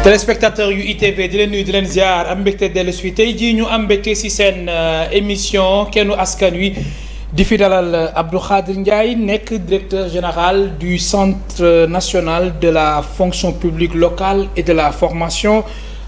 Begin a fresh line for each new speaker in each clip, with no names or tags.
téléspectateurs yu ITV di leen nuyu di leen ziar am mbégte dellu si tey jii ñu am mbégte si seen émission kennu askan wi di fi dalal Abdou Khadre Ndiaye nekk directeur général du centre national de la fonction publique locale et de la formation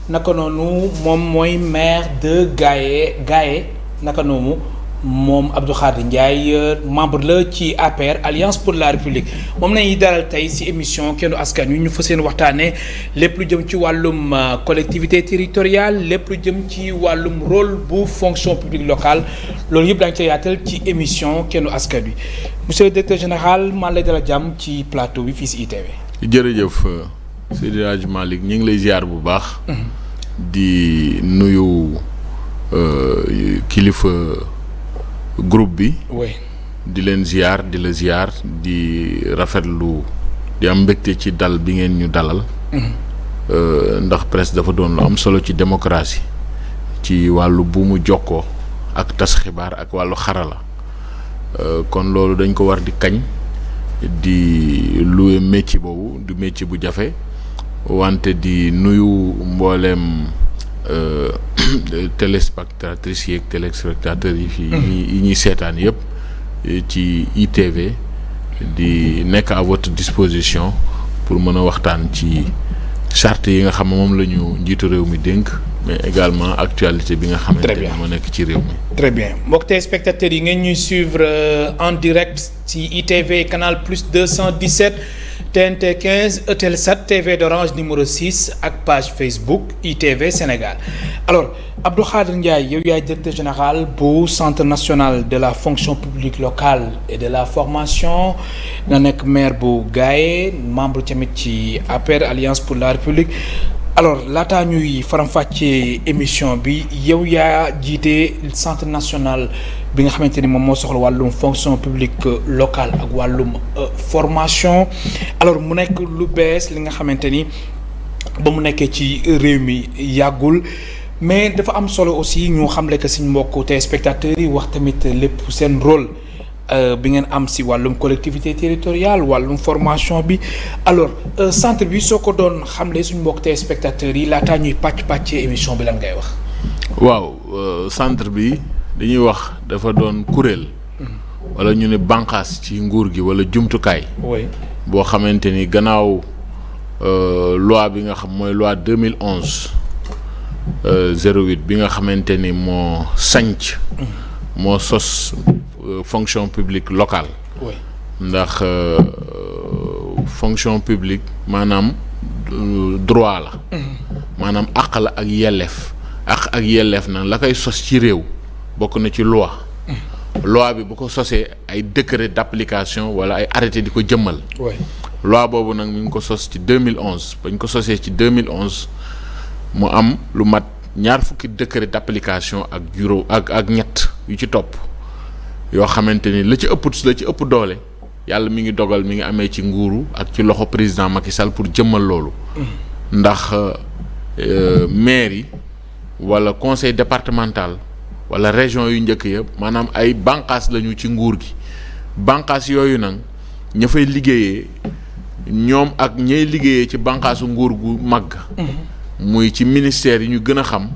naka noonu moom mooy maire de Gaye naka noonu moom Abdou Khadre Ndiaye membre la ci APR Alliance pour la République moom nañuy dalal tey ci émission kennu askan wi ñu fas yéene waxtaanee lépp lu jëm ci wàllum collectivité territoriale lépp lu jëm ci wàllum rôle bu fonction publique locale loolu yëpp daañu ca yaatal ci émission kennu askan wi monsieur le directeur général maa lay dalal jàmm ci plateau bi fii ci ITV.
jërëjëf Seydi Hadji Malick ñu ngi lay ziar bu baax. di nuyu kilifa. groupe bi.
oui.
di leen ziar di la ziar di rafetlu di am mbégte ci dal bi ngeen ñu dalal. ndax presse dafa doon lu am solo ci démocratie ci wàllu bu mu jokkoo ak tas xibaar ak wàllu xarala kon loolu dañ ko war di kañ di louer métier boobu du métier bu jafe wante di nuyu mbooleem. téléspectatrices yeeg téléspectateurs yi fii yi ñuy seetaan yëpp ci ITV di nekk à votre disposition pour mën a waxtaan ci charte yi nga xam ne moom la ñu njiitu réew mi dénk mais également actualité bi nga xamante ne moo nekk ci réew mi.
très bien mbokk téléspectateurs yi ngeen ñuy suivre en direct ci ITV canal plus 217 TNT 15 Eutelsat TV d'Orange numéro 6 ak page Facebook ITV Sénégal alors Abdou Khadre Ndiaye yow yaay directeur général bu centre national de la fonction publique locale et de la formation nga nekk maire bu Gaye membre tamit ci APR Alliance pour la République alors laataa ñuy faram-fàccee émission bi yow yaa jiite centre national bi nga xamante ni moom moo soxla wàllum fonction publique locale ak wàllum formation alors mu nekk lu bees li nga xamante ni ba mu nekkee ci réew mi yàggul mais dafa am solo aussi ñu xamle que suñ mbokku téléspectateurs yi wax tamit lépp seen rôle bi ngeen am si wàllum collectivité territoriale wàllum formation bi alors centre bi soo ko doon xamle suñ mbokk téléspectateurs yi laataa ñuy pàccee émission bi lan ngay wax.
waaw centre bi dañuy wax dafa doon kuréel. wala ñu ne bànqaas ci nguur gi wala jumtukaay.
oui
boo xamante ni gannaaw loi bi nga xam mooy loi 2011 08 bi nga xamante ni moo sanc moo sos. fonction publique locale.
oui
ndax fonction publique maanaam droit la. maanaam àq la ak yelleef. àq ak yelleef nag la koy sos ci réew bokk na ci loi. loi bi bu ko sosee ay décret d'application wala ay arrêté di ko jëmmal.
oui
loi boobu nag mi ngi ko sos ci 2011 bañ ko sosee ci 2011 mu am lu mat ñaar fukki décret d'application ak juróom ak ñett yu ci topp. yoo xamante ni la ci ëpp doole yàlla mi ngi dogal mi ngi amee ci nguuru ak ci loxo président Macky Sall pour jëmmal loolu. ndax maire yi wala conseil départemental wala région yu njëkk yëpp maanaam ay bànqaas lañu ci nguur gi bànqaas yooyu nag ña fay liggéeyee ñoom ak ñay liggéeyee ci bànqaasu nguur gu mag. muy ci ministère yi ñu gën a xam.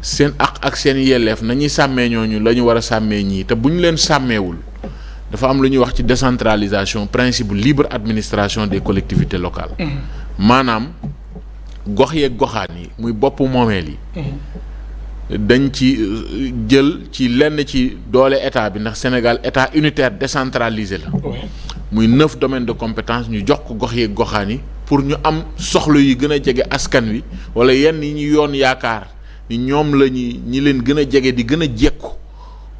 seen ak seen yelleef nañuy sàmmee ñooñu la ñu war a sàmmee ñii te bu ñu leen sàmmeewul dafa am lu ñuy wax ci décentralisation principe libre administration des collectivités locales. maanaam gox yeeg goxaan yi muy boppu moomeel yi. dañ ci jël ci lenn ci doole état bi ndax Sénégal état unitaire décentralisé la. muy 9 domaines de compétence ñu jox ko gox yeeg goxaan yi pour ñu am soxla yi gën a jege askan wi wala yenn yi ñu yoon yaakaar. ni ñoom la ñi leen gën a jege di gën a jekku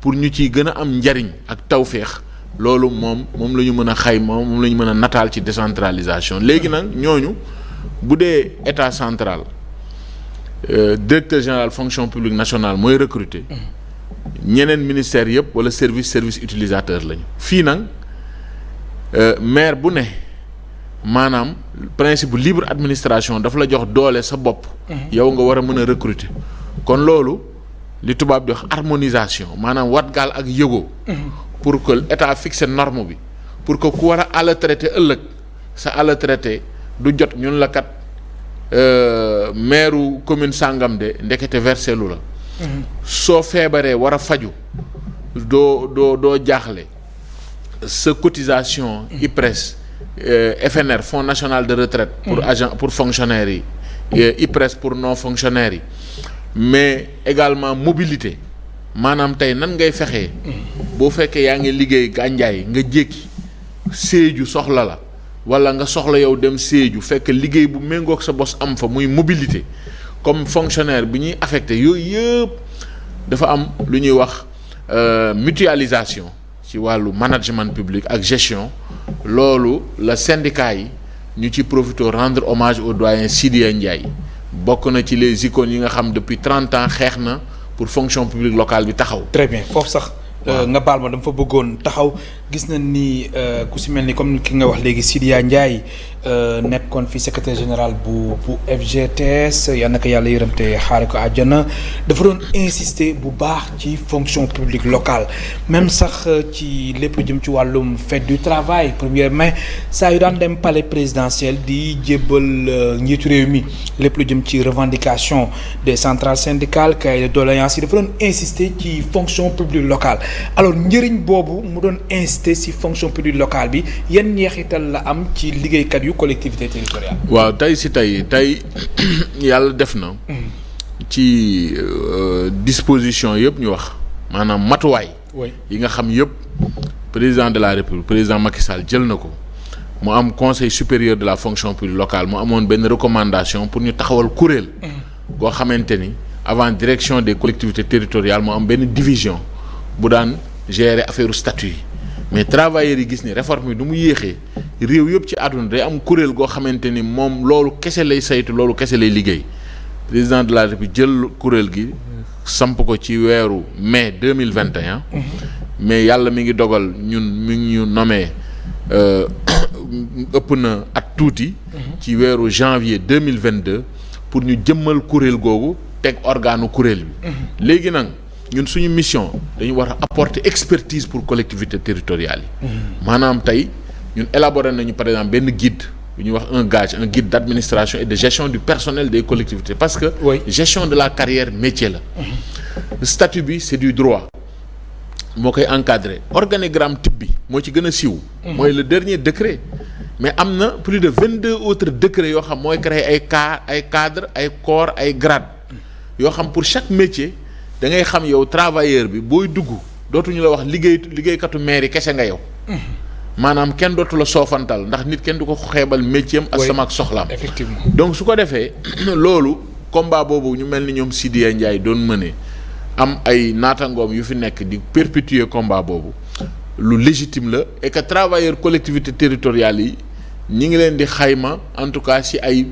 pour ñu ciy gën a am njariñ ak tawféex loolu moom la ñu mën a xayma moom la ñu mën a nataal ci décentralisation léegi nag ñooñu bu dee état central directeur général fonction publique nationale mooy recruter ñeneen ministères yëpp wala service utilisateur lañu fii nag maire bu ne maanaam principe libre administration dafa la jox doole sa bopp. yow nga war a mën a recruter. kon loolu li tubaab di wax harmonisation maanaam wat gaal ak yëgoo. pour que état fixe norme bi pour que ku war a àll traité ëllëg sa àll traité du jot ñun la kat maire commune sàngam de ndekete versé lu la. soo feebaree war a faju doo jaaxle sa cotisation IPRES FNR Fonds national de retraite pour agent pour fonctionnaires yi IPRES pour non fonctionnaires yi mais également mobilité maanaam tey nan ngay fexee boo fekkee yaa ngi liggéey Gandiaye nga jékki Sédhiou soxla la wala nga soxla yow dem Sédhiou fekk liggéey bu méngoog sa bos am fa muy mobilité comme fonctionnaire bi ñuy affecté yooyu yëpp dafa am lu ñuy wax mutualisation ci wàllu management public ak gestion loolu la syndicat yi ñu ci profité rendre hommage au doyen Sidya Ndiaye bokk na ci les icônes yi nga xam depuis 30 ans xeex na pour fonction publique locale bi taxaw.
très bien foofu sax. nga baal ma dama fa bëggoon taxaw gis nañ ni ku si mel ni comme ki nga wax léegi Sidya Ndiaye nekkoon fi secrétaire général bu FGTS yal na ko yàlla yërëm te xaare ko àjjana dafa doon insister bu baax ci fonction publique locale même sax ci lépp lu jëm ci wàllum fête du travail 1er mai saa yu daan dem palais présidentiel di jébbal njiitu réew mi lépp lu jëm ci revendication des centrales syndicales cahier de doléances yi dafa doon insister ci fonction publique locale alors njëriñ boobu mu doon insister ci fonction publique locale bi yan njeexital la am ci liggéeykat yu collectivité territoriale.
waaw tey yàlla def na. ci disposition yëpp ñu wax maanaam matuwaay. yi nga xam yëpp président de la république président Macky Sall jël na ko mu am conseil supérieur de la fonction publique locale mu amoon benn recommandation pour ñu taxawal kuréel. goo xamante ni avant direction des collectivités territoriales mu am benn division bu daan gérer affaire statut yi. mais travailleurs yi gis ni réforme yi du mu yéexee réew yëpp ci àdduna day am kuréel goo xamante ni moom loolu kese lay saytu loolu kese lay liggéey président de la République jël kuréel gi samp ko ci weeru mai 2021 mais yàlla mi ngi dogal ñun mi ngi ñu nommé ëpp na at tuuti ci weeru janvier 2022 pour ñu jëmmal kuréel googu teg organu kuréel bi léegi nag ñun suñu mission dañu war a apporter expertise pour collectivités territoriales yi maanaam tey ñun élaborer nañu par exemple benn guide bu ñuy wax un guide d'administration et de gestion du personnel des collectivités parce que gestion de la carrière métier la statut bi c'est du droit moo koy encadrer organigramme type bi moo ci gën a siiw mooy le dernier décret mais am na plus de 22 autres décrets yoo xam mooy créer ay cadres ay corps ay grades yoo xam pour chaque métier da ngay xam yow travailleur bi booy dugg dootuñu la wax liggéeykatu mairie kese nga yow maanaam kenn dootu la soofantal ndax nit kenn du ko xeebal métier am ak sama ak soxlaam
effectivement
donc su ko defee loolu combat boobu ñu mel ni ñoom Sidya Ndiaye doon mëne am ay naatangoom yu fi nekk di perpétuer combat boobu lu légitime la et que travailleurs collectivités territoriales yi ñi ngi leen di xayma en tout cas ci ay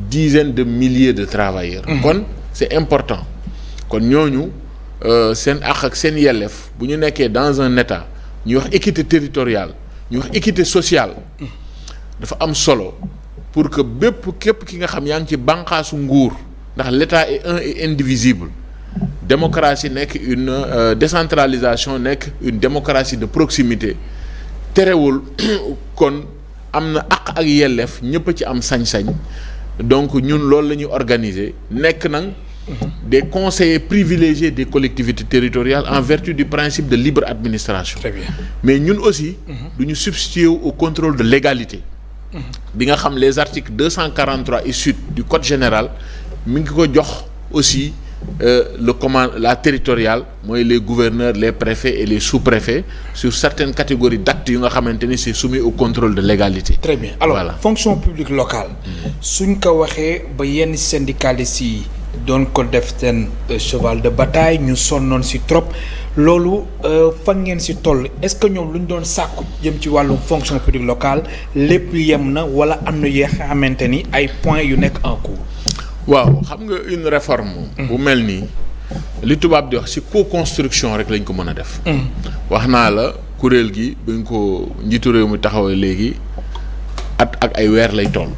dizaines de milliers de travailleurs kon c'est important kon ñooñu seen àq ak seen yelleef bu ñu nekkee dans un état ñuy wax équité territoriale ñuy wax équité sociale dafa am solo pour que képp ki nga xam yaa ngi ci bànqaasu nguur ndax l'état est un et indivisible démocratie nekk une décentralisation nekk une démocratie de proximité terewul kon am na àq ak yelleef ñëpp a ci am sañ-sañ donc ñun loolu la ñuy organiser nekk nag des conseillers privilégiés des collectivités territoriales en vertu du principe de libre administration.
Très bien.
Mais ñun aussi du ñu substituer au contrôle de légalité bi nga xam les articles 243 et suite du code général mi ngi ko jox aussi la territoriale mooy les gouverneurs les préfets et les sous-préfets sur certaines catégories d'actes yu nga xamante ni c'est soumis au contrôle de légalité.
Très bien alors
voilà.
Fonction publique locale suñ ko waxee ba yenn syndicalistes yi doon ko def seen cheval de bataille ñu sonnoon ci trop loolu fan ngeen ci toll est-ce que ñoom lu ñu doon sàkku jëm ci wàllu fonction publique locale lépp yem na wala am na yoo xamante ni ay points yu nekk en cours.
waaw xam nga une réforme bu mel nii li tubaab di wax ci co-construction rek lañ ko mën a def. wax naa la kuréel gi buñ ko njiitu réew mi taxawee léegi at ak ay weer lay toll.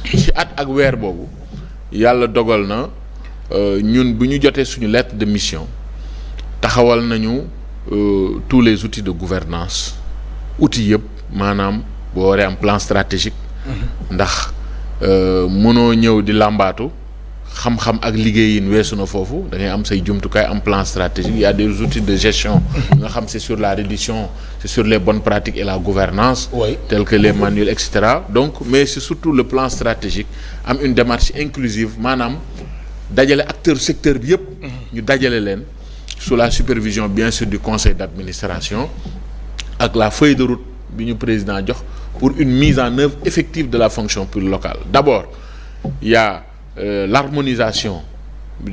ci at ak weer boobu. yàlla dogal na ñun bu ñu jotee suñu lettre de mission taxawal nañu tous les outils de gouvernance outils yëpp maanaam boo waree am plan stratégique ndax mënoo ñëw di làmbaatu xam-xam ak liggéeyin weesu na foofu da ngay am say jumtukaay am plan stratégique il y a des outils de gestion nga xam c'est sur la reddition c'est sur les bonnes pratiques et la gouvernance tels que les manuels et cetera donc mais c'est surtout le plan stratégique am une démarche inclusive maanaam dajale acteur secteur bi yëpp ñu dajale leen sous la supervision bien sûr du conseil d'administration ak la feuille de route bi ñu président jox pour une mise en œuvre effective de la fonction publique locale d'abord il y a l'harmonisation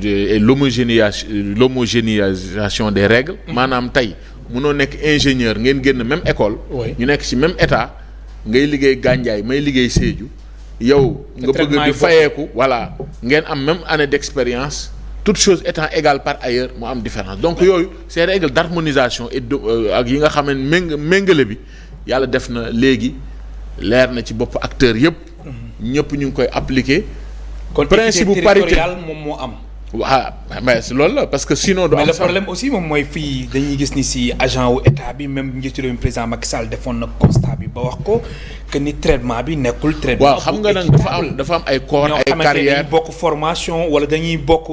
et l'homogénéisation des règles maanaam tey mënoo nekk ingénieur ngeen génn même école ñu nekk ci même état ngay liggéey Gandiaye may liggéey Sédhiou yow nga bëgg di fayeeku voilà ngeen am même année d'expérience toutes choses étant égales par ailleurs mu am différence donc yooyu ces règles d'harmonisation et ak yi nga xam ne méngale bi yàlla def na léegi leer na ci bopp acteurs yëpp ñëpp ñu ngi koy appliquer
kon
principe bu parité
moom moo am.
waaw mais loolu la parce que sinon. du am
mais le problème aussi moom mooy fii dañuy gis ni si agent wu état bi même njiitu réew mi président Macky Sall defoon na constat bi ba wax ko que ni traitement bi nekkul. traitement
waaw xam nga nag dafa am ay corps ay carrières
dañuy bokk formation wala dañuy bokk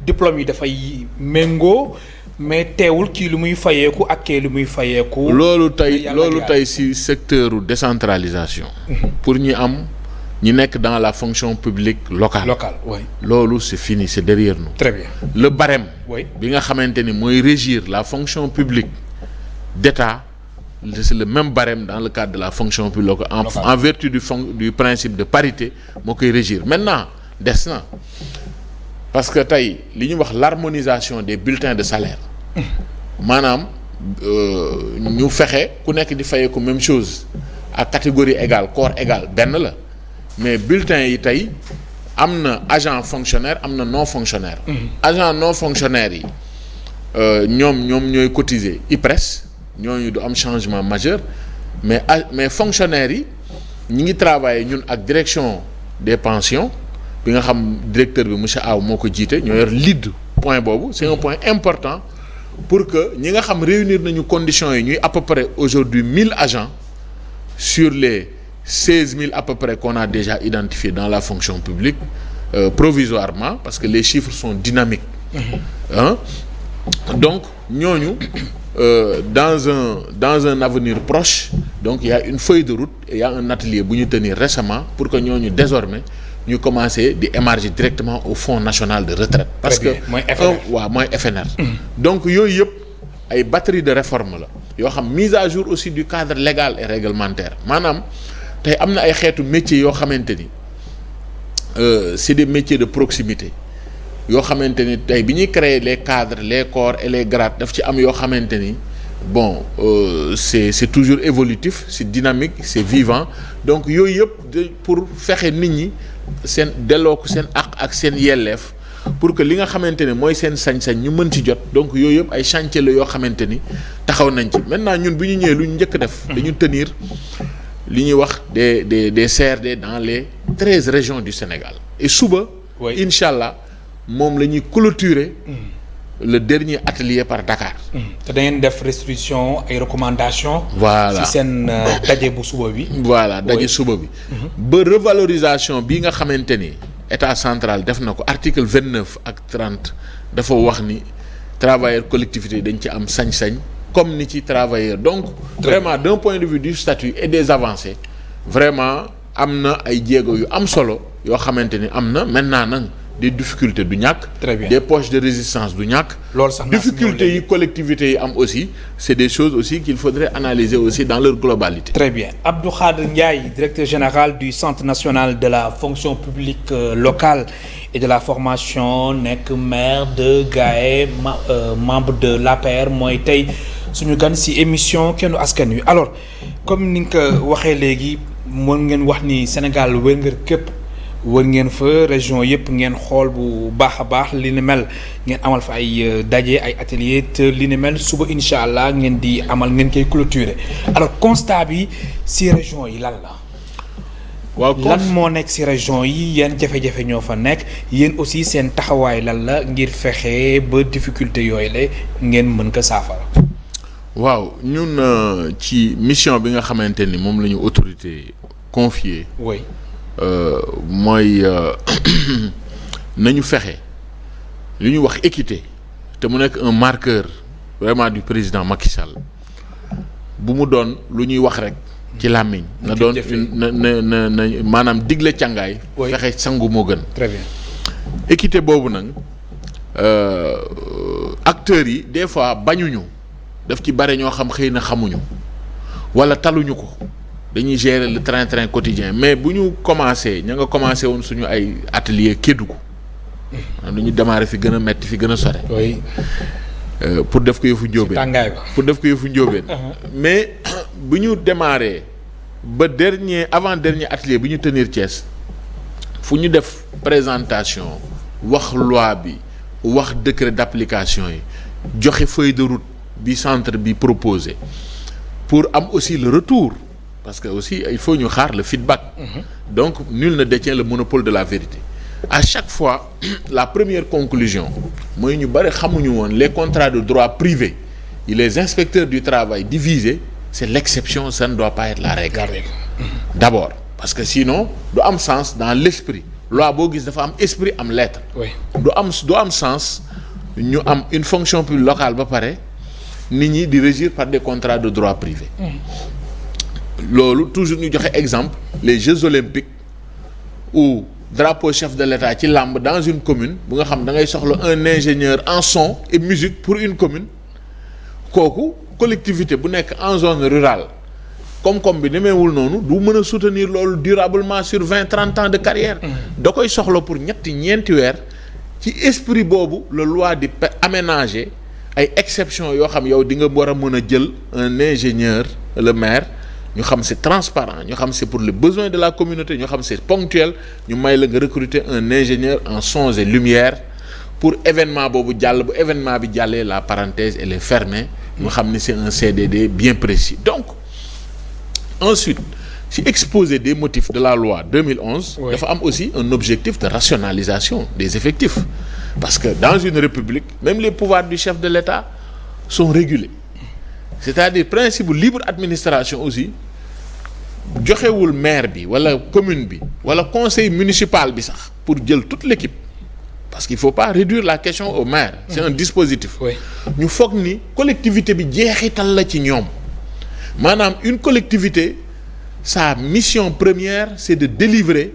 diplôme yi dafay méngoo mais teewul kii lu muy fayeeku ak kii lu muy fayeeku.
loolu tey ci secteur décentralisation. pour ñu am. ñi nekk dans la fonction publique locale.
Oui.
loolu c'est fini c'est derrière nous.
Très bien.
Le barème.
Oui.
bi nga xamante ni mooy régir la fonction publique d'État c'est le même barème dans le cadre de la fonction publique locale en vertu du principe de parité moo koy régir maintenant des na parce que tey li ñuy wax l'harmonisation des bulletins de salaire maanaam ñu fexe ku nekk di fayee ko même chose à catégorie égale corps égal benn la. mais bulletins yi tey am na agent fonctionnaire am na non fonctionnaire. agent non fonctionnaire yi ñoom ñooy cotiser IPRES ñooñu du am changement majeur mais fonctionnaires yi ñi ngi travailler ñun ak direction des pensions bi nga xam directeur bi monsieur Aw moo ko jiite ñoo yor lead point boobu c'est un point important pour que ñi nga xam réunir nañu conditions yi ñuy à peu près aujourd'hui 1000 agents sur les 16 000 à peu près qu'on a déjà identifié dans la fonction publique provisoirement parce que les chiffres sont dynamiques donc ñooñu dans un avenir proche donc il y a une feuille de route et il y a un atelier bu ñu tenir récemment pour que ñooñu désormais ñu commencer di émarger directement au Fonds national de retraite parce que mooy FNR donc yooyu yëpp ay batterie de réforme la yoo xam mise à jour aussi du cadre légal et réglementaire maanaam tey am na ay xeetu métiers yoo xamante ni c'est des métiers de proximité yoo xamante ni tey bi ñuy créer les cadres les corps et les grades daf ci am yoo xamante ni bon c'est toujours évolutif c'est dynamique c'est vivant donc yooyu yëpp pour fexe nit ñi seen delloo ko seen àq ak seen yelleef pour que li nga xamante ne mooy seen sañ-sañ ñu mën ci jot donc yooyu yëpp ay chantier la yoo xamante ni taxaw nañ ci maintenant ñun bi ñu ñëwee lu ñu njëkk def dañu tenir li ñuy wax des CRD dans les 13 régions du Sénégal et suba incha allah moom la ñuy clôturer le dernier atelier par Dakar
te da ngeen def restitution ay recommandations
voilà
ci seen daje bu suba bi
voilà daje suba bi ba revalorisation bi nga xamante ni état central def na ko article 29 ak 30 dafa wax ni travailleurs collectivités dañ ci am sañ-sañ comme ni ci travailleurs donc vraiment d'un point de vue du statut et des avancées vraiment am na ay jéego yu am solo yoo xamante ni am na maintenant nag des difficultés du ñàkk des poches de résistance du ñàkk difficultés yi collectivités yi am aussi c'est des choses aussi qu'il faudrait analyser aussi dans leur globalité.
Très bien. Abdou Khadre Ndiaye, directeur général du Centre national de la fonction publique locale et de la formation nekk maire de Gaye membre de l'APR mooy tey suñu gan ci émission Kennu Askan Wi alors comme ni nga ko waxee léegi mën ngeen wax ni Sénégal wër ngeen képp wër ngeen fa région yëpp ngeen xool bu baax a baax li ni mel ngeen amal fa ay daje ay atelier te li ni mel suba incha allah ngeen di amal ngeen koy clôturer alors constat bi ci région yi lan la.
waaw
lan moo nekk ci région yi yenn jafe-jafe ñoo fa nekk yéen aussi seen taxawaay lan la ngir fexe ba difficulté yooyu la ngeen mën ko saafara.
waaw ñun ci mission bi nga xamante ni moom la ñu autorité confiée.
oui
mooy nañu fexe li ñuy wax équité te mu nekk un marqueur vraiment du président Macky Sall bu mu doon lu ñuy wax rek ci làmmiñ na doon na maanaam digle càngaay fexe sangu moo gën.
Très bien.
équité boobu nag acteurs yi des fois bañuñu daf ci bare ñoo xam xëy na xamuñu wala taluñu ko dañuy gérer le train-train quotidien mais bu ñu commencé ña nga commencé woon suñu ay atelier Kédougou dañu démarrer fi gën a metti fi gën a sore.
oui.
pour def ko yëfu njóobeen
tàngaay ba.
pour def ko yëfu njóobeen mais bu ñu démarrer ba avant dernier atelier bi ñu tenir Thiès fu ñu def présentation wax loi bi wax décret d'application yi joxe feuille de route bi centre bi proposé pour am aussi le retour parce que aussi il faut ñu xaar le feedback. Donc nul ne détient le monopole de la vérité. À chaque fois la première conclusion mooy ñu bari xamuñu woon les contrats de droit privé et les inspecteurs du travail divisés c'est l'exception, ça ne doit pas être la règle. D'abord parce que sinon du am sens dans l'esprit loi boo gis dafa am esprit am lettre.
oui.
du am sens ñu am une fonction publique locale ba pare nit ñi di régir par des contrats de droit privé. Loolu toujours ñu joxe exemple les Jeux olympiques ou drapeau chef de l'État ci làmb dans une commune bu nga xam da ngay soxla un ingénieur en son et musique pour une commune kooku collectivité bu nekk en zone rurale koom-koom bi demeewul noonu du mën a soutenir loolu durablement sur 20-30 ans de carrière. Da koy soxla pour ñeenti weer ci esprit boobu la loi di aménager ay exceptions yoo xam yow di nga war a mën a jël un ingénieur le maire. ñu xam c'est transparent ñu xam c'est pour les besoins de la communauté ñu xam c'est ponctuel ñu may la nga recruter un ingénieur en sons et lumière pour événement boobu jàll bu événement bi jàllee la parenthèse elle est fermée ñu xam ni c'est un CDD bien précis. Donc ensuite si exposé des motifs de la loi 2011 dafa am aussi un objectif de rationalisation des effectifs parce que dans une république même les pouvoirs du chef de l'État sont régulés c'est-à-dire principe libre administration aussi joxewul maire bi wala commune bi wala conseil municipal bi sax pour jël toute l'équipe parce qu'il faut pas réduire la question au maire c'est un dispositif ñu foog ni collectivité bi jeexital la ci ñoom maanaam une collectivité sa mission première c'est de délivrer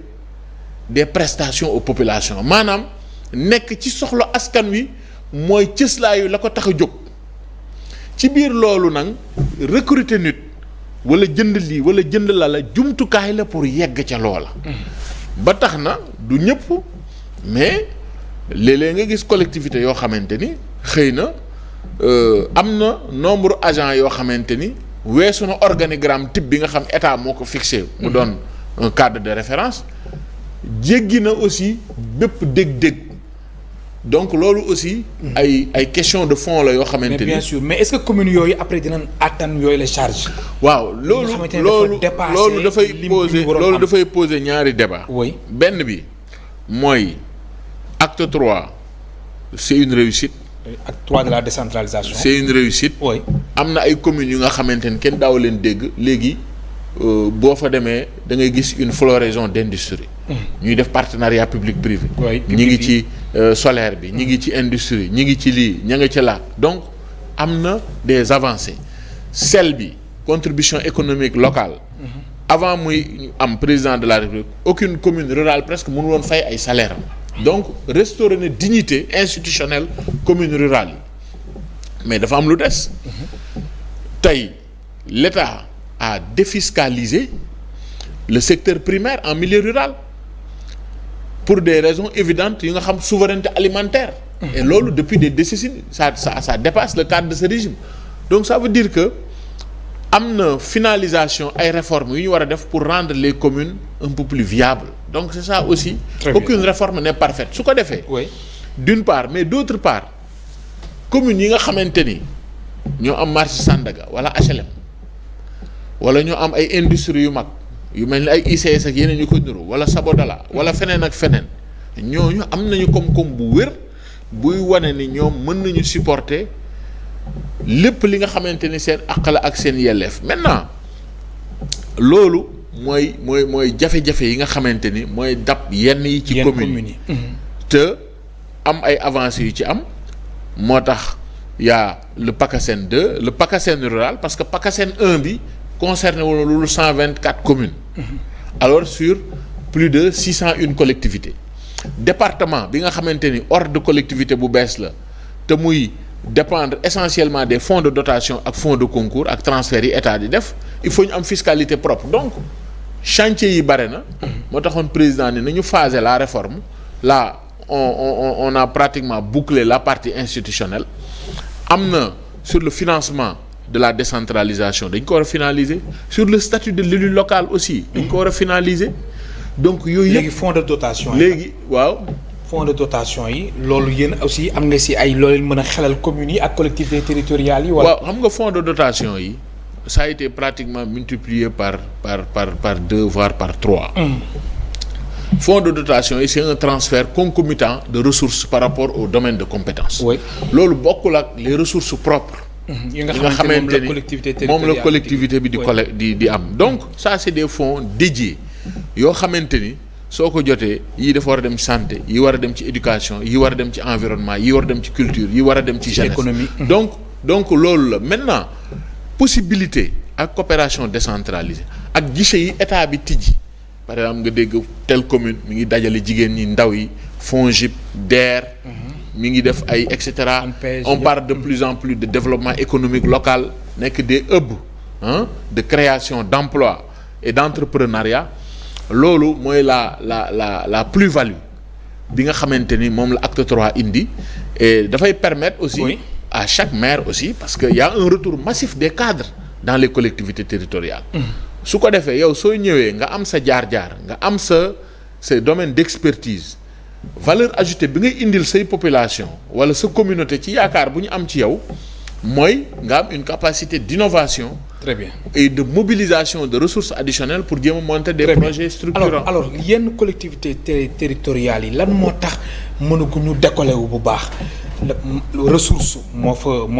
des prestations aux populations maanaam nekk ci soxla askan wi mooy cëslaayu la ko tax a jóg ci biir loolu nag recruter nit wala jënd lii wala jënd la jumtukaay la pour yegg ca loola. ba tax na du ñëpp mais léeg-léeg nga gis collectivité yoo xamante ni xëy na am na nombre agent yoo xamante ni weesu na organigramme type bi nga xam état moo ko fixé. mu doon un cadre de référence jéggi na aussi bépp dég-dég. Donc loolu aussi ay question de fond la yoo xamante ni.
mais bien sûr mais est-ce que communes yooyu après dinañ atteindre yooyu les charges.
waaw loolu dafay poser ñaari débat.
oui
benn bi mooy acte 3 c'est une réussite.
acte 3 de la décentralisation.
c'est une réussite.
oui
am na ay communes yu nga xamante ni kenn daaw leen dégg léegi boo fa demee da ngay gis une floraison d'industrie. ñuy def partenariat public privé. ñi ngi ci solaire bi ñi ngi ci industrie ñi ngi ci lii ña nga ci laa donc am na des avancées sel bi contribution économique locale. avant muy am président de la République aucune commune rurale presque mënu woon fay ay salaire donc restaurer na dignité institutionnelle commune rurale yi mais dafa am lu des. tey l'État a défiscalisé le secteur primaire en milieu rural pour des raisons évidentes yi nga xam souveraineté alimentaire. Et loolu depuis des décennies ça dépasse le cadre de ce régime donc ça veut dire que am na finalisation ay réformes yu ñu war a def pour rendre les communes un peu plus viables donc c'est ça aussi. Aucune réforme n'est parfaite su ko defee. d'une part mais d'autre part communes yi nga xamante ni ñoo am marché Sandaga wala HLM wala ñoo am ay industries yu mag yu mel ni ay ICS ak yeneen yu ko niru wala Sabodala wala feneen ak feneen ñooñu am nañu koom-koom bu wér buy wane ni ñoom mën nañu supporter lépp li nga xamante ni seen àq la ak seen yelleef maintenant loolu mooy jafe-jafe yi nga xamante ni mooy dab yenn yi ci communes yi te am ay avancées yu ci am moo tax y a le PACASEN 2 le PACASEN rural parce que PACASEN 1 bi concerné wu lu 124 communes alors sur plus de 601 collectivités département bi nga xamante ni ordre de collectivité bu bees la te muy dépendre essentiellement des fonds de dotation ak fonds de concours ak transferts yi état di def il faut ñu am fiscalité propre donc chantier yi bare na moo taxoon président ni nañu phaser la réforme là on a pratiquement bouclé la partie institutionnelle am na sur le financement de la décentralisation dañ ko war a finaliser sur le statut de l'élu local aussi dañ ko war a finaliser donc yooyu yëpp
léegi fonds de dotation
léegi waaw
fonds de dotation yi loolu yéen aussi am nga si ay loolu mën a xelal communes yi ak collectivités territoriales yi.
waaw xam nga fonds de dotation yi ça a été pratiquement multiplié par 2 voire par 3. Fonds de dotation yi c'est un transfert concomitant de ressources par rapport au domaine de compétence.
oui
loolu bokkul ak les ressources propres.
yi nga xamante ni
moom la collectivité bi di am donc ça c'est des fonds dédiés yoo xamante ni. soo ko jotee yii dafa war a dem ci santé yi war a dem ci éducation yi war a dem ci environnement yi war a dem ci culture yi war a dem ci jeunesse
économie.
donc loolu la maintenant possibilité ak coopération décentralisée ak guichet yi état bi tijji par exemple nga dégg telle commune mi ngi dajale jigéen ñi ndaw yi FONGIP DER mi ngi def ay et cetera on parle de plus en plus de développement économique local nekk des hubs de création d'emploi et d'entrepreneuriat loolu mooy la plus-value bi nga xamante ni moom la acte 3 indi et dafay permettre aussi à chaque maire aussi parce que y a un retour massif des cadres dans les collectivités territoriales su ko defee yow soo ñëwee nga am sa jaar-jaar nga am sa domaine d'expertise valeur ajoutée bi ngay indil say population wala sa communauté ci yaakaar bu ñu am ci yow mooy nga am une capacité d'innovation.
Très bien.
Et de mobilisation de ressources additionnelles pour jéem a monter des projets structurants.
alors yenn collectivités territoriales yi lan moo tax mënaguñu décoller wu bu baax ressource moo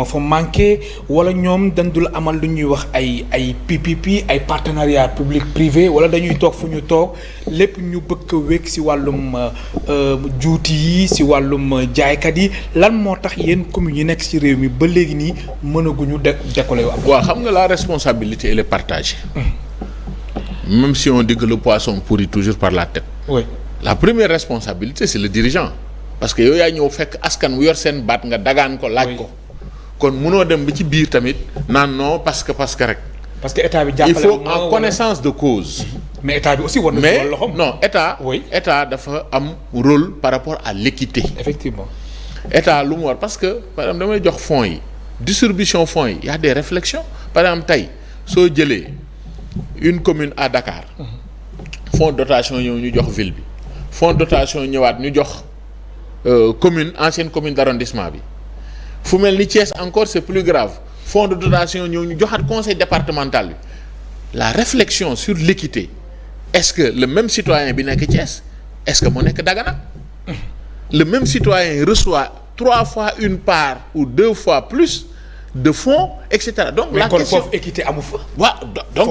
fa manqué wala ñoom dañ dul amal lu ñuy wax ay PPP ay partenariat public privé wala dañuy toog fu ñu toog lépp ñu bëgg a wékk si wàllum juuti yi si wàllum jaaykat yi lan moo tax yenn communes yi nekk si réew mi ba léegi nii mënaguñu décoller wu.
waaw xam nga la responsabilité elle est partagée. Même si on dit que le poisson pourrit toujours par la tête.
Oui.
La première responsabilité c'est le dirigeant. Parce que yow yaa ñëw fekk askan wu yor seen baat nga dagaan ko laaj ko kon munoo dem ba ci biir tamit naan non parce que rek.
parce que état bi jàppale
il faut en connaissance de cause.
mais état bi aussi war na ci loxoom.
non état.
oui
état dafa am rôle par rapport à l'équité.
effectivement.
état lu mu war parce que par exemple damay jox fonds yi distribution fonds yi y a des réflexions par exemple tey soo jëlee une commune à Dakar. fonds de dotation ñëw ñu jox ville bi fonds de dotation ñëwaat ñu jox. ancienne commune d'arrondissement bi fu mel ni Thiès encore c'est plus grave fonds de dotation ñëw ñu joxaat conseil départemental bi la réflexion sur l'équité est-ce que le même citoyen bi nekk Thiès est-ce que moo nekk Dagana le même citoyen reçoit 3 fois une part ou 2 fois plus de fonds et cetera donc
mais
la question
foofu équité amu fa.
waaw donc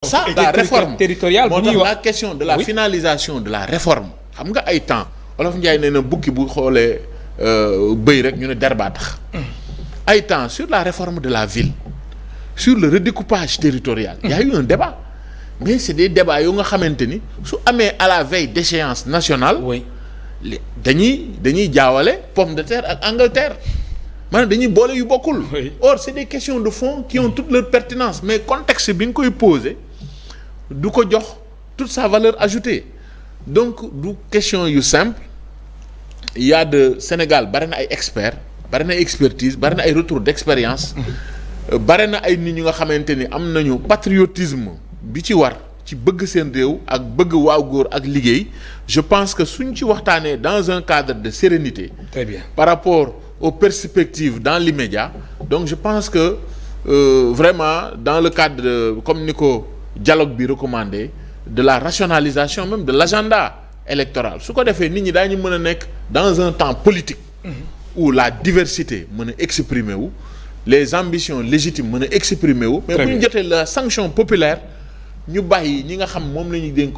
ça la réforme
territoriale
moo
bu ñuy
tax
wax
la question de la finalisation de la réforme xam nga ay temps Wolof Njaay nee na bukki bu xoolee bëy rek ñu ne der baa tax ay temps sur la réforme de la ville sur le redécoupage territorial il y a eu un débat mais c'est des débats yoo nga xamante ni su amee à la veille d'échéance nationale
oui
dañuy jaawale pomme de terre ak Angleterre maanaam dañuy boole yu bokkul or c'est des questions de fond qui ont toute leur pertinence mais contexte bi nga koy poser du ko jox toute sa valeur ajoutée donc du question yu simple il y a de Sénégal bari na ay experts bari na ay expertise bari na ay retour d'expérience bari na ay nit ñu nga xamante ni am nañu patriotisme bi ci war ci bëgg seen réew ak bëgg waaw góor ak liggéey je pense que suñ ci waxtaanee dans un cadre de sérénité.
Très bien.
Par rapport aux perspectives dans l'immédiat donc je pense que vraiment dans le cadre de comme ni ko dialogue bi recommandé de la rationalisation même de l'agenda électoral su ko defee nit ñi daañu mën a nekk dans un temps politique où la diversité mën a exprimer wu les ambitions légitimes mën a exprimer wu. mais bu ñu jotee la sanction populaire ñu bàyyi ñi nga xam moom la ñuy dénk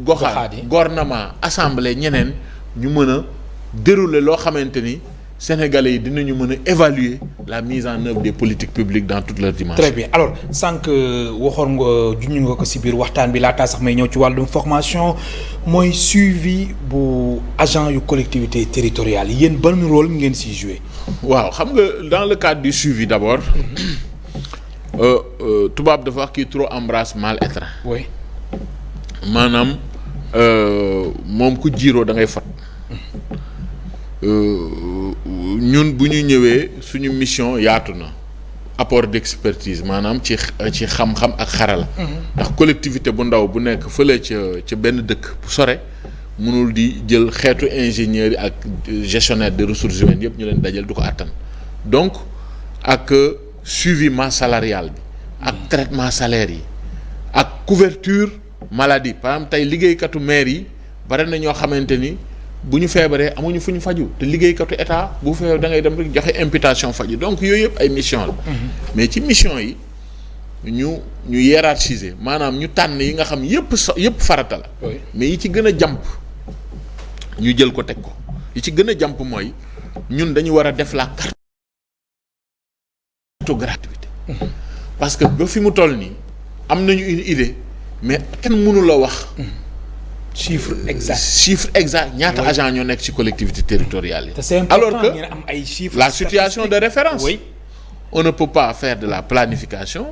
goxaat gouvernement assemblée ñeneen ñu mën a dérouler loo xamante ni Sénégalais yi dinañu mën a évaluer la mise en œuvre des politiques publiques dans toutes leurs dimensions.
très bien alors sànq waxoon nga junj nga ko ci biir waxtaan bi laataa sax may ñëw ci wàllum formation mooy suivi bu agent yu collectivité territoriale yéen ban rôle ngeen ciy jouer.
waaw xam nga dans le cadre du suivi d'abord tubaab dafa wax kii trop embrasse mal étreint.
oui
maanaam moom ku jiiroo da ngay fot. ñun bu ñu ñëwee suñu mission yaatu na apport d'expertise maanaam ci xam-xam ak xarala. ndax collectivité bu ndaw bu nekk fële ca benn dëkk bu sore mënul di jël xeetu ingénieurs yi ak gestionnaire des ressources humaines yëpp ñu leen dajal du ko àttan donc ak suivi masse salariale bi ak traitement salaire yi ak couverture maladie par exemple tey liggéeykatu maire yi bare na ñoo xamante ni bu ñu feebaree amuñu fu ñu faju te liggéeykatu état bu feebar da ngay dem rek joxe imputation faju donc yooyu yëpp ay mission la. mais ci mission yi ñu hiérarchiser maanaam ñu tànn yi nga xam yëpp farata la. mais yi ci gën a jàmp ñu jël ko teg ko yi ci gën a jàmp mooy ñun dañu war a def la cartographie parce que ba fi mu toll nii am nañu une idée mais kenn mënu la wax. chiffre exact ñaata agent ñoo nekk ci collectivité territoriale yi. alors que
am ay chiffres
la situation de référence.
oui.
on ne peut pas faire de la planification.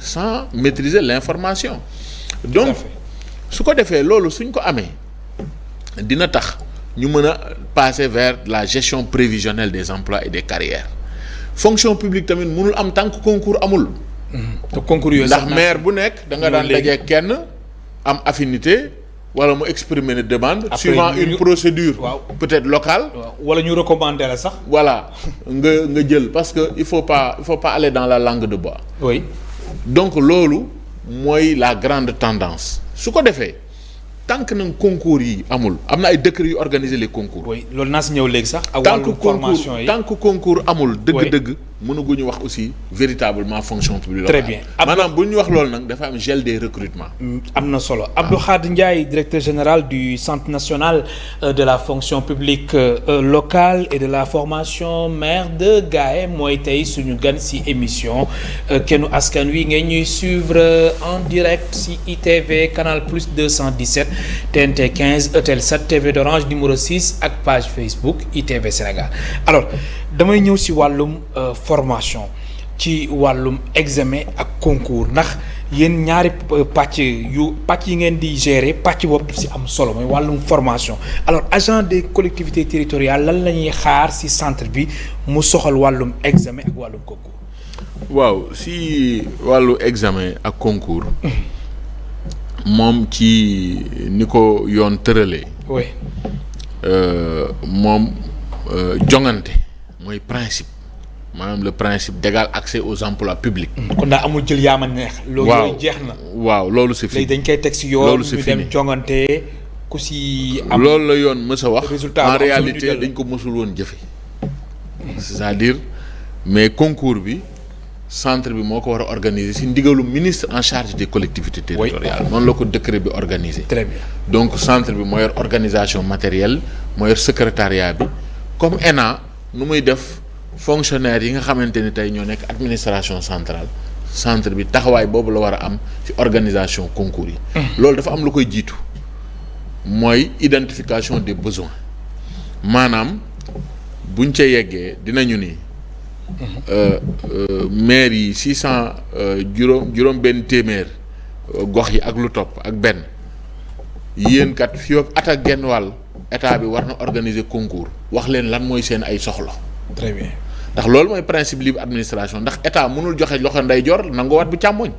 sans maîtriser l'information. donc su ko defee loolu suñ ko amee dina tax ñu mën a passer vers la gestion prévisionnelle des emplois et des carrières fonction publique tamit mënul am tant que concours amul.
te concours yooyu
ndax maire bu nekk da nga daan dajee kenn am affinité. wala mu exprimer une demande. suivant une procédure. peut-être locale.
wala ñu recommander la sax.
voilà nga jël parce que il faut pas aller dans la langue de bois.
oui.
donc loolu mooy la grande tendance su ko defee tant que nag concours yi amul am na ay décrets yu organiser les concours.
oui loolu naa si ñëw léegi sax. ak wàllu formation yi
tant que concours amul. dëgg-dëgg mënaguñu wax aussi véritablement fonction publique.
très bien
maanaam bu ñu wax loolu nag dafa am gel des recrutements.
am na solo Abdou Khadre Ndiaye directeur général du centre national de la fonction publique locale et de la formation maire de Gaye mooy tey suñu gan si émission Kennu Askan Wi ngeen ñuy suivre en direct si ITV canal plus 217 TNT 15 Hôtel 7 TV d'Orange numéro 6 ak page Facebook ITV Sénégal alors damay ñëw si wàllum formation ci wàllum examen ak concours ndax yéen ñaari pàcc yi ngeen di gérer pàcc boobu daf si am solo mooy wàllum formation alors agent des collectivités territoriales lan la ñuy xaar si centre bi mu soxal wàllum examen ak wàllum concours.
waaw si wàllu examen ak concours. moom ci ni ko yoon tëralee.
oui.
moom jongante mooy principe maanaam le principe d'égal accès aux emplois publics.
kon daa amul jël yaa ma neex. loolu jeex na.
waaw loolu c'est fini
léegi dañ koy teg si yoon ñu dem jongante ku si am
loolu la yoon mës a wax
résultat
en réalité dañ ko mësul woon jëfe c'est-à-dire mais concours bi centre bi moo ko war a organiser ci ndigalu ministre en charge des collectivités territoriales. noonu la ko décret bi organiser.
très bien
donc centre bi moo yor organisation matérielle moo yor secrétariat bi comme ENA nu muy def fonctionnaire yi nga xamante ni tey ñoo nekk administration centrale centre bi taxawaay boobu la war a am ci organisation concours yi. loolu dafa am lu koy jiitu mooy identification des besoins maanaam buñ ca yeggee dinañu ni. maire yi 600 juróom benn téeméer gox yi ak lu topp ak benn yéen kat fii at ak genn wàll état bi war na organiser concours wax leen lan mooy seen ay soxla.
très bien
ndax loolu mooy principe libre administration ndax état mënul joxe loxo ndeyjoor nanguwaat bu càmmoñ.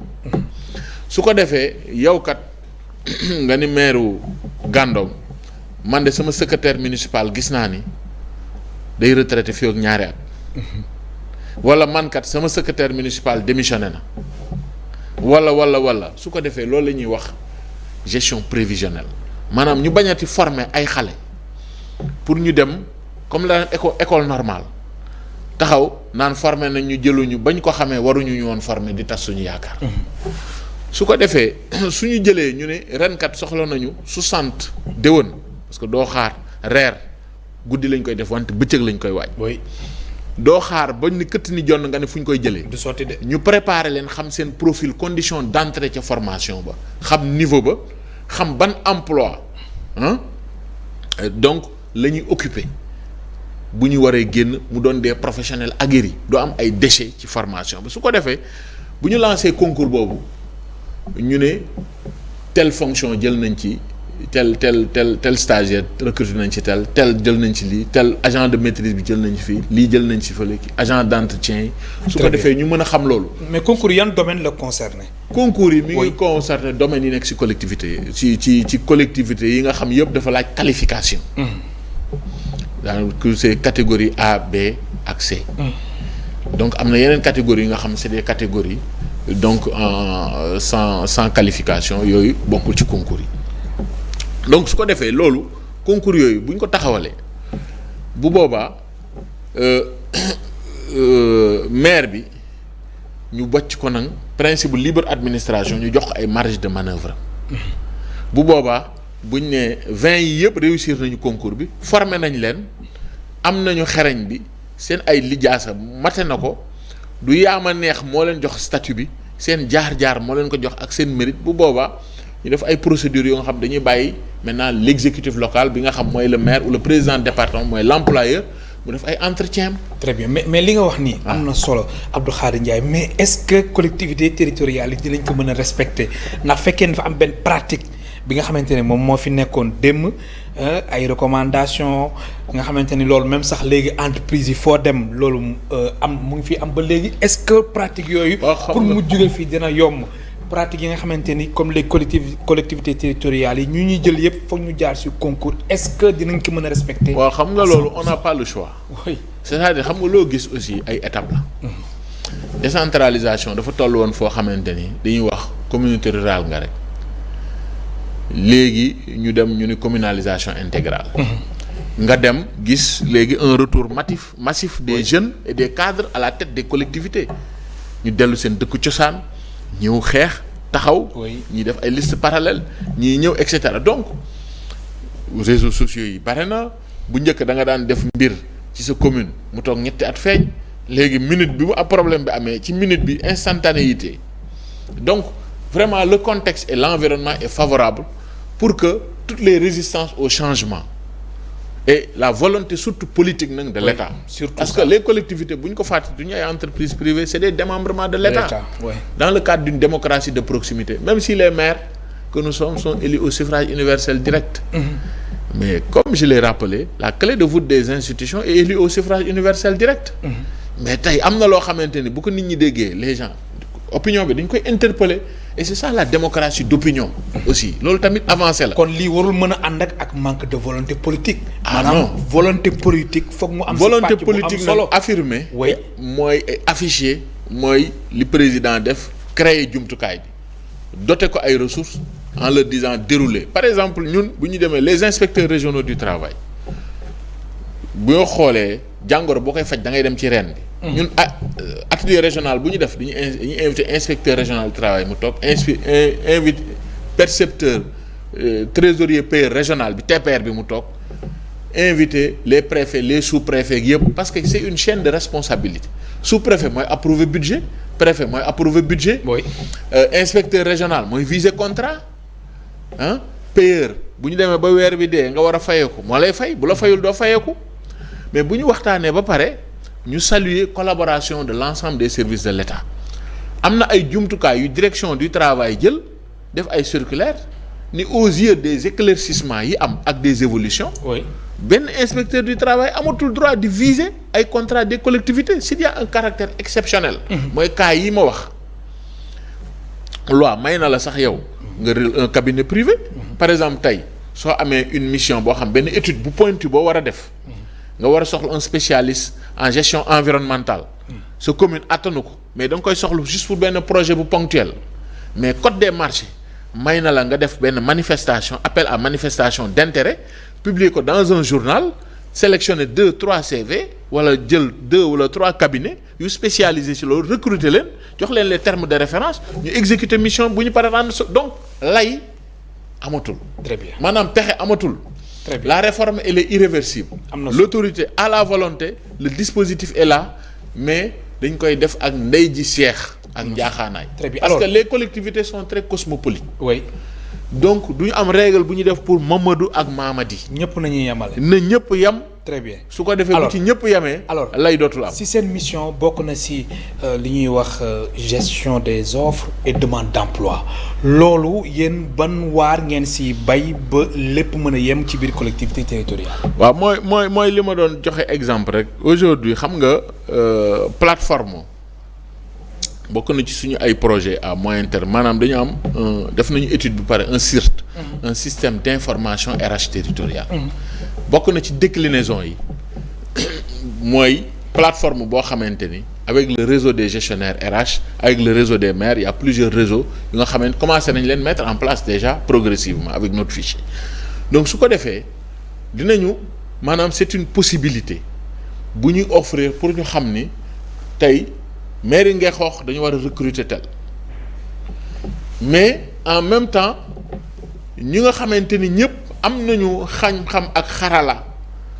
su ko defee yow kat nga ni maire Gandon man de sama secrétaire municipal gis naa ni day retraité fii ak ñaari at. wala man kat sama secrétaire municipal démissionné na wala su ko defee loolu la ñuy wax gestion prévisionnelle maanaam ñu bañati former ay xale pour ñu dem comme la école normale taxaw naan formé nañ ñu jëluñu bañ ko xamee waruñu ñu woon formé di tas suñu yaakaar. su ko defee suñu jëlee ñu ne renkat soxla nañu 60 déwén parce que doo xaar reer guddi lañ koy def wante bëccëg lañ koy waaj.
oui.
doo xaar bañ ni këtt ni jonn nga ne fu ñu koy jëlee.
du sotti de.
ñu préparer leen xam seen profil condition d'entrée ca formation ba xam niveau ba xam ban emploi donc la ñuy occuper bu ñu waree génn mu doon des professionnels aguerris doo am ay déchets ci formation ba su ko defee bu ñu lancé concours boobu ñu ne telle fonction jël nañ ci tel stagiaire recruté nañ ci tel jël nañ ci lii tel agent de maîtrise bi jël nañ ci fii lii jël nañ ci fële agent d'entretien yi. su ko defee ñu mën a xam loolu.
mais concours yan domaine la concerné.
concours yi mi ngi concerné domaines yi nekk ci collectivité ci collectivité yi nga xam yëpp dafa laaj qualification. daanaka c'est catégorie A B ak C. donc am na yeneen catégories yi nga xam c'est des catégories donc sans qualification yooyu bokkul ci concours yi. donc su ko defee loolu concours yooyu bu ñu ko taxawalee bu boobaa maire bi ñu bocc ko nag principe libre administration ñu jox ko ay marge de manœuvre bu boobaa buñ ne 20 yi yëpp réussir nañu concours bi formé nañ leen am nañu xereñ bi seen ay lijaasa mate na ko du yaama neex moo leen jox statut bi seen jaar-jaar moo leen ko jox ak seen mérite bu boobaa ñu def ay procédures yoo nga xam dañuy bàyyi maintenant l'exécutif local bi nga xam mooy le maire ou le président du département mooy l'employeur mu def ay entretien.
très bien mais li nga wax nii. am na solo Abdou Khadir Ndiaye mais est-ce que collectivité territoriale yi dinañ ko mën a respecter ndax fekkee dafa am benn pratique bi nga xamante ne moom moo fi nekkoon démb ay recommandations nga xamante ni loolu même sax léegi entreprise yi foo dem loolu mu ngi fi am ba léegi est-ce que pratique yooyu. pour mu jóge fii dina yomb. pratique yi nga xamante ni comme les collectivités territoriales yi ñu ñuy jël yëpp foog ñu jaar ci concours est-ce que dinañ ko mën a respecter.
waaw xam nga loolu on n'a pas le choix.
oui
c'est-à-dire xam nga loo gis aussi ay étapes la. décentralisation dafa toll woon foo xamante ni dañuy wax communauté rurale nga rek léegi ñu dem ñu ni communalisation intégrale. nga dem gis léegi un retour massif des jeunes et des cadres à la tête des collectivités ñu dellu seen dëkku cosaan. ñëw xeex taxaw. ñii def ay listes parallèles ñii ñëw et cetera donc réseaux sociaux yi bare na bu njëkk da nga daan def mbir ci sa commune mu toog ñetti at feeñ léegi minute bi mu am problème bi amee ci minute bi instantanéité donc vraiment le contexte et l'environnement est favorable pour que toutes les résistances au changement et la volonté surtout politique nag de l'État. Surtout parce que les collectivités bu ñu ko fàtte du ñu ay entreprises privées c'est des démembrements de l'État. Dans le cadre d'une démocratie de proximité même si les maires que nous sommes sont élus au suffrage universel direct. Mais comme je l'ai rappelé la clé de voûte des institutions est élue au suffrage universel direct. Mais tey am na loo xamante ni bu ko nit ñi déggee les gens opinion bi dañ koy interpeller et c'est ça la démocratie d'opinion aussi loolu tamit avancé la.
kon lii warul mën a ànd ak manque de volonté politique.
non
volonté politique foog mu am.
volonté politique nag affirmé.
oui
mooy affiché mooy li président def créer jumtukaay bi doter ko ay ressources en leur disant dérouler par exemple ñun bu ñu demee les inspecteurs régionaux du travail boo xoolee jàngoro boo koy faj da ngay dem ci reen bi. ñun atelier régional bu ñu def dañuy invité inspecteur régional du travail mu toog invité percepteur trésorier payeur régional bi TPR bi mu toog invité les préfets les sous-préfets yëpp parce que c'est une chaîne de responsabilité sous-préfet mooy approuver budget préfet mooy approuver budget.
oui
inspecteur régional mooy viser contrat payeur bu ñu demee ba weer bi dee nga war a fayeeku moo lay fay bu la fayul doo fayeeku mais bu ñu waxtaanee ba pare. ñu saluer collaboration de l'ensemble des services de l'État am na ay jumtukaay yu direction du travail jël def ay circulaires ni aux yeux des éclaircissements yi am ak des évolutions.
oui
benn inspecteur du travail amatul droit de viser ay contrats des collectivités s'il y a un caractère exceptionnel. mooy cas yi ma wax. loi may na la sax yow. nga un cabinet privé. par exemple tey soo amee une mission boo xam benn étude bu pointue boo war a def. nga war a soxla un spécialiste en gestion environnementale sa commune attanu ko mais da nga koy soxla juste pour benn projet bu ponctuel mais code des marchés may na la nga def benn manifestation appel à manifestation d'intérêt publier ko dans un journal sélectionner 2-3 CV wala jël 2 wala 3 cabinets yu spécialisés ci loolu recruter leen jox leen les termes de référence ñu exécuter mission bu ñu paree rendre donc lay amatul.
très bien
maanaam pexe amatul.
très bien
la réforme elle est irréversible.
am na
l'autorité a la volonté le dispositif est là mais dañ koy def ak ndey ji seex ak njaaxaanaay.
très bien
parce
alors
que les collectivités sont très cosmopolites.
oui
donc du ñu am règle bu ñu def pour Mamadou ak Mamadi.
ñëpp nañuy yemale.
na ñëpp yem.
très bien
su ko defee bu ci ñëpp yemee.
alors
lay dootul am.
si seen mission bokk na si li ñuy wax gestion des offres et demande d'emploi loolu yéen ban waar ngeen si bay ba lépp mën a yem ci biir collectivité territoriale.
waaw mooy li ma doon joxe exemple rek aujourd'hui xam nga plateforme bokk na ci suñu ay projet à moyen terme maanaam dañu am def nañu étude bu pare un CIRT. un système d'information RH territorial. bokk na ci déclinaison yi mooy plateforme boo xamante ni avec le réseau des gestionnaires RH avec le réseau des maires il y a plusieurs réseaux yu nga xamante commencé nañ leen mettre en place déjà progressivement avec notre fichier donc su ko defee dinañu maanaam c'est une possibilité bu ñuy offrir pour ñu xam ni tey mairie Ngexoox dañu war a recruter tel mais en même temps ñi nga xamante ni ñëpp am nañu xam-xam ak xarala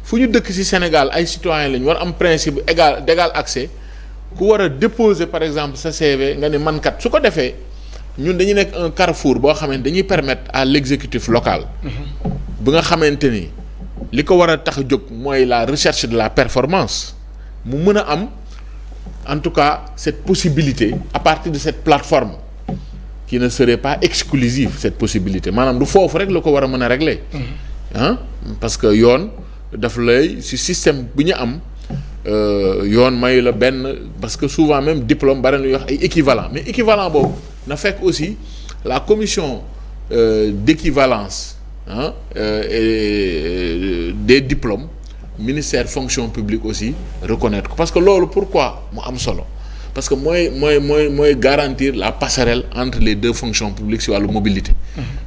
fu ñu dëkk ci Sénégal ay citoyens lañu war am principe d'égal accès ku war a déposer par exemple sa CV nga ne man kat su ko defee ñun dañu nekk un carrefour boo xamante dañuy permettre à l'exécutif local. bi nga xamante ni li ko war a tax a jóg mooy la recherche de la performance mu mën a am en tout cas cette possibilité à partir de cette plateforme qui ne serait pas exclusive cette possibilité maanaam du foofu rek la ko war a mën a régler. parce que yoon daf lay ci système bi ñu am yoon may la benn parce que souvent même diplôme bari na ñuy wax ay équivalent mais équivalent boobu na fekk aussi la commission d'équivalence des diplômes ministère fonction publique aussi reconnaître ko parce que loolu pourquoi mu am solo parce que mooy garantir la passerelle entre les deux fonctions publiques ci wàllu mobilité.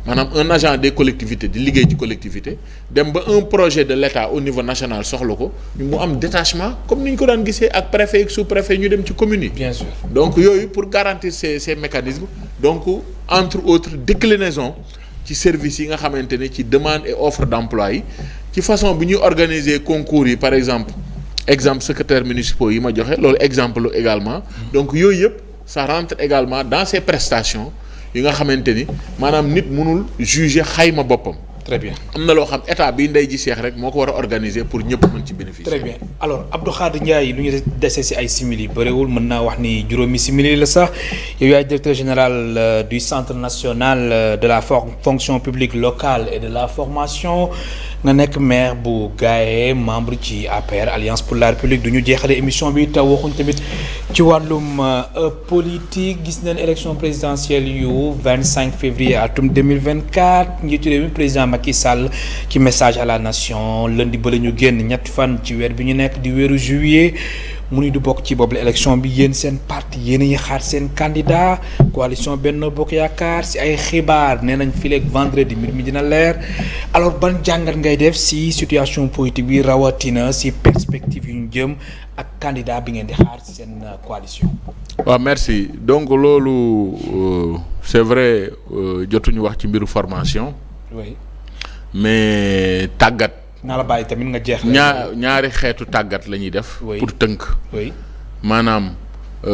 maanaam un agent des collectivités di liggéey ci collectivité dem ba un projet de l'État au niveau national soxla ko mu am détachement comme ni ñu ko daan gisee ak préfet ak sous-préfet ñu dem ci communes yi.
bien sûr
donc yooyu pour garantir ces mécanismes donc entre autres déclinaison ci services yi nga xamante ne ci demande et offre d'emploi yi ci façon bi ñuy organiser concours yi par exemple secrétaire municipaux yi ma joxe loolu exemple également donc yooyu yëpp ça rentre également dans ces prestations yi nga xamante ni maanaam nit mënul juger xayma boppam.
très bien
am na loo xam état bi ndey ji seex rek moo ko war a organiser pour ñëpp mën ci bénéficier.
très bien alors Abdou Khadre Ndiaye lu ñu dese ci ay simili bëriwul mën naa wax ni juróomi simili la sax yow yaay directeur général du centre national de la fonction publique locale et de la formation nga nekk maire bu Gaye membre ci APR Alliance pour la République du ñu jeexale émission bi te waxuñ tamit ci wàllum politique gis nañ élection présidentielle yu 25 février atum 2024 njiitu réew mi président Macky Sall ci message à la nation lundi ba la ñu génn ñetti fan ci weer bi ñu nekk di weeru juillet mu ni du bokk ci boobu élection bi yéen seen parti yéen a ngi xaar seen candidat coalition Benno Bokk Yaakaar si ay xibaar nee nañ fileeg vendredi mbir mi dina leer alors ban jàngat ngay def si situation politique bi rawatina si perspective yu ñu jëm ak candidat bi ngeen di xaar si seen coalition.
waaw merci donc loolu c'est vrai jotuñu wax ci mbiru formation.
oui
mais tàggat.
naa la bàyyi tamit nga jeex.
ñaari xeetu tàggat la ñuy def. pour tënk.
oui
maanaam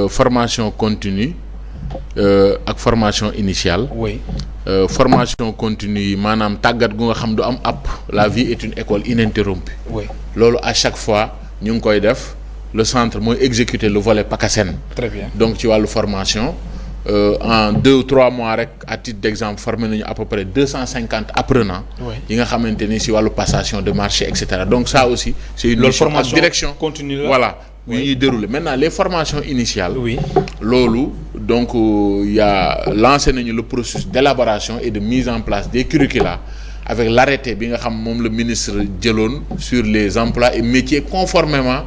formation continue ak formation initiale.
oui
formation continue yi maanaam tàggat gu nga xam du am app la vie est une école ininterrompue.
oui
loolu à chaque fois ñu ngi koy def le centre mooy exécuter le volet PACASEN.
très bien
donc ci wàllu formation. En 2 ou 3 mois rek à titre d'exemple formé nañu à peu près 250 apprenants. yi nga xamante ni ci wàllu passation de marché et cetera donc ça aussi. c'est une mission ak direction
continue la
voilà yu ñuy dérouler maintenant les formations initiales.
oui
loolu donc y a lancé nañu le processus d'élaboration et de mise en place des curricula avec l'arrêté bi nga xam moom le ministre jëloon sur les emplois et métiers conformément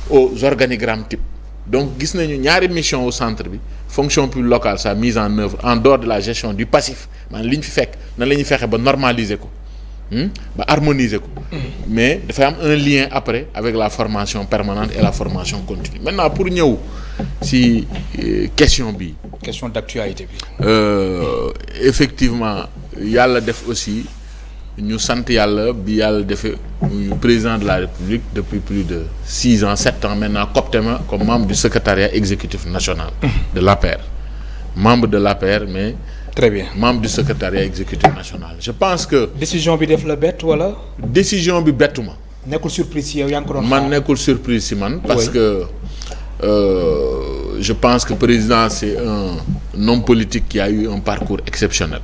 aux organigrammes types donc gis nañu ñaari mission au centre bi. fonction publique locale sa mise en œuvre en dehors de la gestion du passif maanaam li ñu fi fekk nan la ñuy fexe ba normaliser ko ba harmoniser ko. Mais dafay am un lien après avec la formation permanente et la formation continue. Maintenant pour ñëw ci question bi.
question d'actualité bi.
Effectivement yàlla def aussi ñu sant yàlla bi yàlla defee président de la République depuis plus de 6 ans 7 ans maintenant copté ma comme membre du secrétariat exécutif national de l'APR. Membre de l'APR mais.
Très bien
membre du secrétariat exécutif national. Je pense que.
décision bi def la bett wala.
décision bi bettu ma.
nekkul surprise ci yow yaa ngi ko doon
man nekkul surprise ci man. parce que je pense que président c'est un homme politique qui a eu un parcours exceptionnel.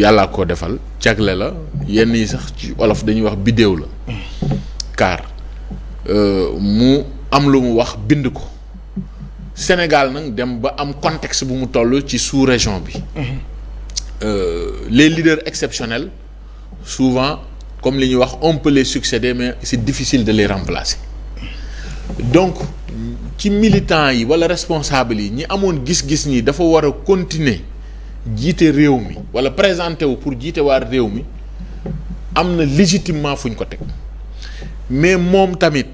yàllaa koo defal jagle la yenn yi sax ci wolof dañuy wax biddéew la. car mu am lu mu wax bind ko. Sénégal nag dem ba am contexte bu mu toll ci sous-région bi. Les leaders exceptionnels souvent comme li ñuy wax on peut les succéder mais c'est difficile de les remplacer. Donc ci militants yi wala responsables yi ñi amoon gis-gis ni dafa war a continuer jiite réew mi wala présenter wu pour jiite waar réew mi am na légitimement fu ñu ko teg mais moom tamit.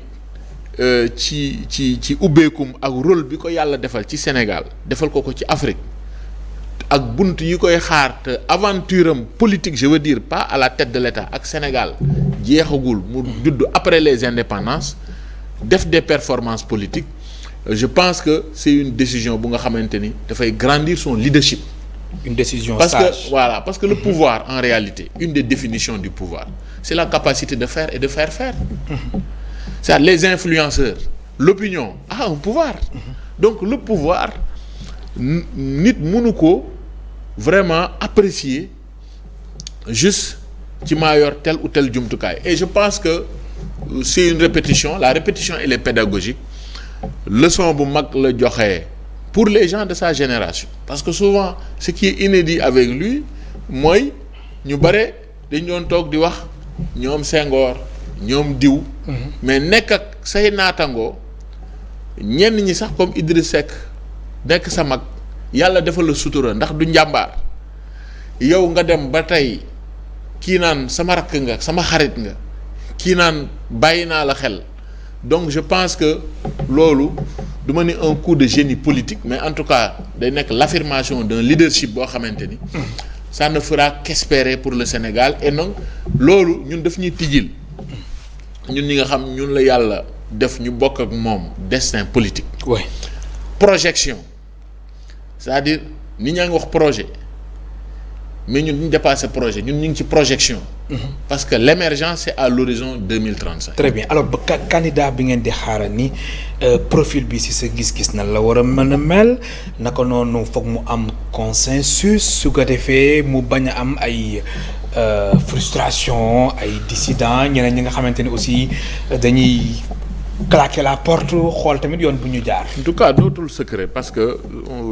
ci ubbeekum ak rôle bi ko yàlla defal ci Sénégal defal ko ci Afrique ak bunt yi koy xaar te aventure am politique je veux dire pas à la tête de l'État ak Sénégal jeexagul mu judd après les indépendances def des performances politiques je pense que c'est une décision bu nga xamante ni dafay grandir son leadership.
Une décision
parce
sage.
que voilà parce que le pouvoir en réalité une des définitions du pouvoir c'est la capacité de faire et de faire faire. C'est-à-dire les influenceurs l'opinion a un pouvoir. Donc le pouvoir nit mënu ko vraiment apprécier juste ci maa yor tel ou tel jumtukaay et je pense que c'est une répétition la répétition elle est pédagogique leçon bu mag la joxe pour les gens de sa génération parce que souvent ce qui est inédit avec lui mooy ñu bare dañ doon toog di wax ñoom Senghor ñoom diw mais nekk ak say naatangoo ñenn ñi sax comme Idriss Seck nekk sa mag yàlla defal la sutura ndax du njàmbaar yow nga dem ba tey kii naan sama rakk nga sama xarit nga kii naan bàyyi naa la xel donc je pense que loolu du ma ni un coup de génie politique mais en tout cas day nekk l'affirmation d'un leadership boo xamante ni ça ne fera qu'espérer pour le Sénégal et donc loolu ñun daf ñuy tijjil ñun ñi nga xam ñun la yàlla def ñu bokk ak moom destin politique.
oui
projection c'est-à-dire nit ñaa ngi wax projet mais ñun ñu dépassé projet ñun ñu ngi ci projection. parce que l'émergence c'est à l'horizon 2035.
très bien alors ba candidat bi ngeen di xaaral ni profil bi ci sa gis-gis na la war a mën a mel naka noonu foog mu am consensus su ko defee mu bañ a am ay. Frustration ay dissidents ñeneen ñi nga xamante ni aussi dañuy claquer la porte xool tamit yoon bu ñu jaar.
En tout cas dootul secret parce que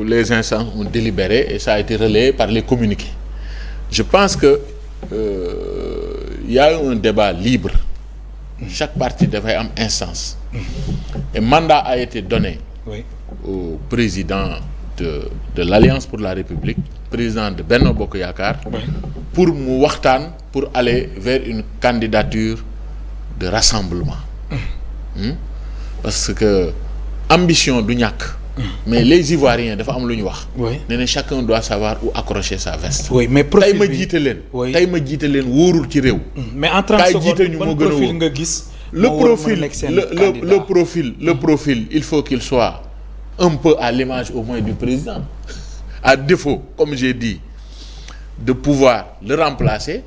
les instances ont délibéré et ça a été relayé par les communiqués. Je pense que y a eu un débat libre. Chaque parti dafay am instance. Et mandat a été donné
oui.
au président de l'Alliance pour la République, président de Benno Bokk Yaakaar.
Oui.
Pour mu waxtaan pour aller vers une candidature de rassemblement. Parce que ambition du ñàkk. mais les Ivoiriens dafa am lu ñu wax.
oui
nee na chacun doit savoir où accrocher sa veste.
oui mais profil bi
tey ma jiite leen.
oui
tey ma jiite leen wóorul ci réew.
mais en 30
kaay
secondes
jiite ñu
ban
moo gën a
profil
wóor.
nga gis.
le
moo war a mën a
profil
nekk seen
le profil il faut qu'il soit un peu à l'image au moins du président à défaut comme j'ai dit de pouvoir le remplacer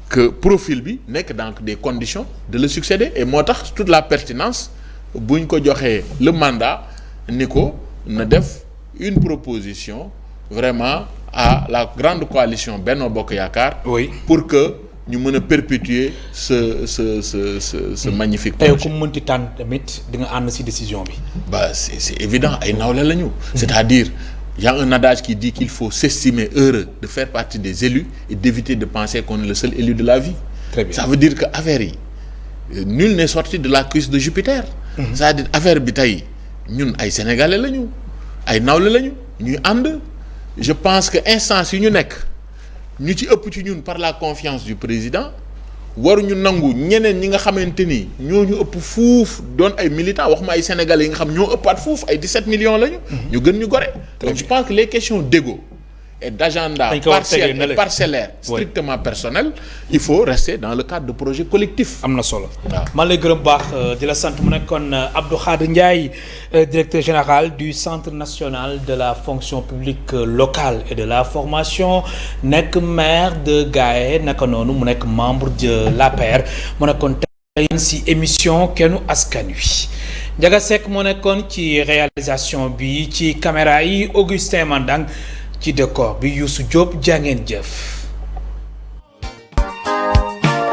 que profil bi nekk dans des conditions de le succéder et moo tax toute la pertinence bu ñu ko joxee le mandat ni ko na def une proposition vraiment à la grande coalition Benno Bokk Yaakaar.
oui
pour que ñu mën a perpétuer ce magnifique
tey
projet.
ku mënti tànn tamit di nga ànd ci décision bi.
Bah c'est évident ay nawle la ñu. C'est-à-dire il y a un adage qui dit qu'il faut s'estimer heureux de faire partie des élus et d'éviter de penser qu'on est le seul élu de la vie.
Très bien.
Ça veut dire que affaire yi nul n'est sorti de la cuisse de Jupiter. C'est-à-dire affaire bi tey ñun ay sénégalais la ñu ay nawle la ñu ñuy ànd je pense que instance yi ñu nekk ñu ci ëpp ci ñun par la confiance du président waruñu nangu ñeneen ñi nga xamante ni ñooñu ëpp fuuf doon ay militants waxuma ay sénégalais yi nga xam ñoo ëppaat fuuf ay 17 millions lañu. ñu gën ñu gore. donc je pense que les questions d'ego et d'agenda partiel et parcellaire strictement personnel il faut rester dans le cadre de projets collectifs.
am na solo
waaw
man lay gërëm baax di la sant mu nekkoon Abdou Khadre Ndiaye directeur général du Centre national de la fonction publique locale et de la formation nekk maire de Gaye naka noonu mu nekk membre de l'APR mu nekkoon tey ci émission Kennu Askan Wi Ndiaga Seck moo nekkoon ci réalisation bi ci caméra yi Augustin Mandang ci décor bi Youssou Diop jàngeen jëf